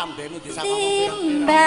lambemu disangka simbar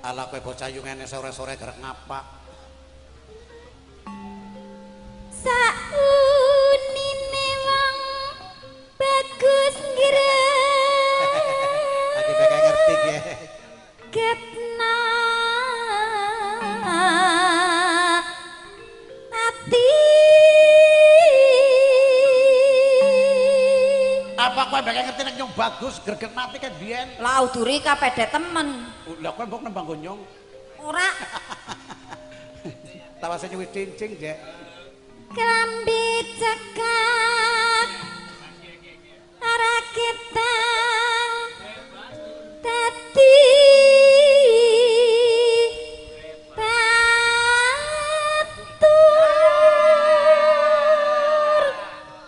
ala kowe bocah yungene sore-sore gerek ngapak saunine wong bagus ngira lagi bakal ngerti ya ketna ati apa kowe bakal ngerti nek nyong bagus greget mati kan biyen lah uduri kapedhe temen lha kowe mbok nembang nyong ora tawase nyuwi cincing jek klambi cekak ora ketang dadi batur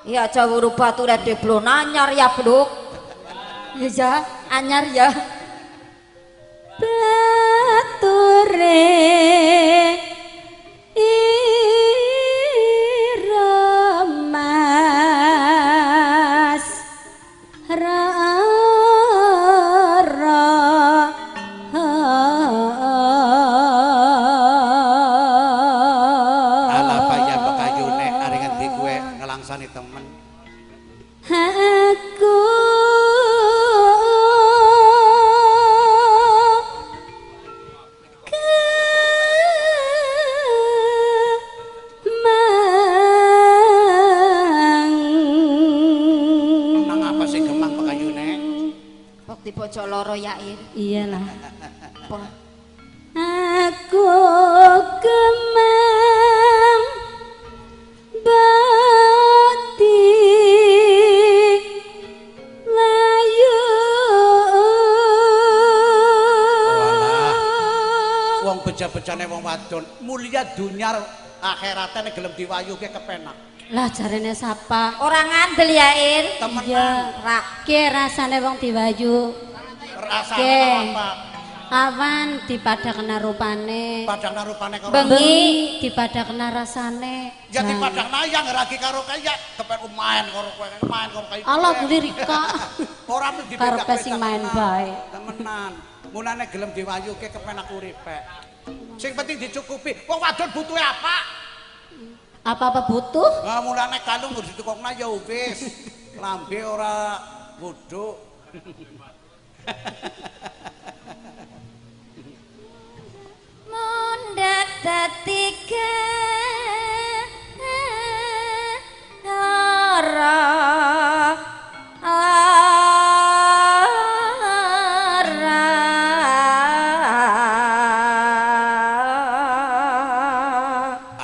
ya aja wuru batur deblon anyar ya bluk ya anyar ya bature Mas Rara ala bayar pekayune are ngendi kowe ngelangsani temen aku di pojok loro yair iyalah aku kemang bakti layu wong beja-bejane wong wadon mulia dunya akhirate nek gelem diwayuke kepenak lah jarene sapa orang ngandel ya Ir temenan ke rasane wong diwayu rasane apa awan dipadakna rupane padakna rupane karo bengi dipadakna rasane ya dipadakna yang ragi karo kaya kepen main karo kowe main karo kaya Allah kuwi Rika ora mung karepe sing main bae temenan mulane gelem diwayuke kepenak uripe sing penting dicukupi wong wadon butuh apa apa butuh? Nah, mulane kalung harus ditukokna ya wis. Lambe ora bodho. Mundak dadi lara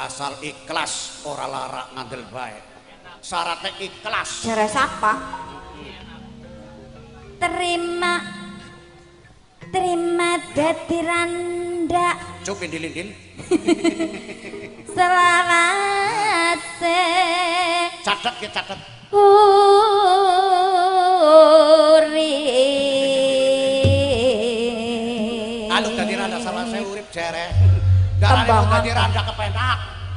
asal ikhlas ora larak ngandel bae syaratnya ikhlas jare sapa terima dadi randa cuk indil-indil selawase catet ya catet aluk dadi randa selawase urip jere darane dadi randa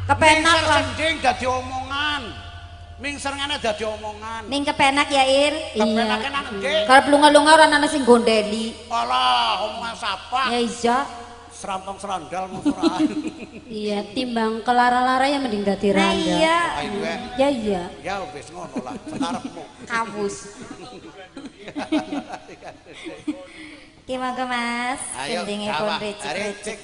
kepenak lah sending dadi omongan mingser ngene dadi omongan ning kepenak ya Ir kepenake nang endi karep lunga-lunga ora ana sing gondeli alah omongan sapa ya iya serampang serandal musuran iya timbang kelara-lara ya mending dadi randa iya ya iya ya wis ngono lah sekarepmu awus gimana Mas gendinge pun ricik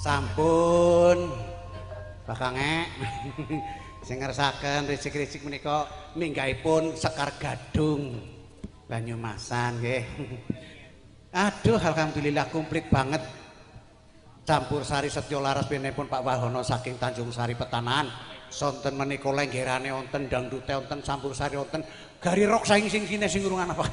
Sampun Bakange sing ngersaken risik-risik menika minggahipun Sekar Gadung Banyumasan nggih. Aduh alhamdulillah komplit banget. Campur sari setya laras pinipun Pak Wahono saking Tanjung Sari Petanahan. Sonten menika lenggerane wonten dangdute wonten campur sari wonten gari rock saing sing kine sing urungan apa.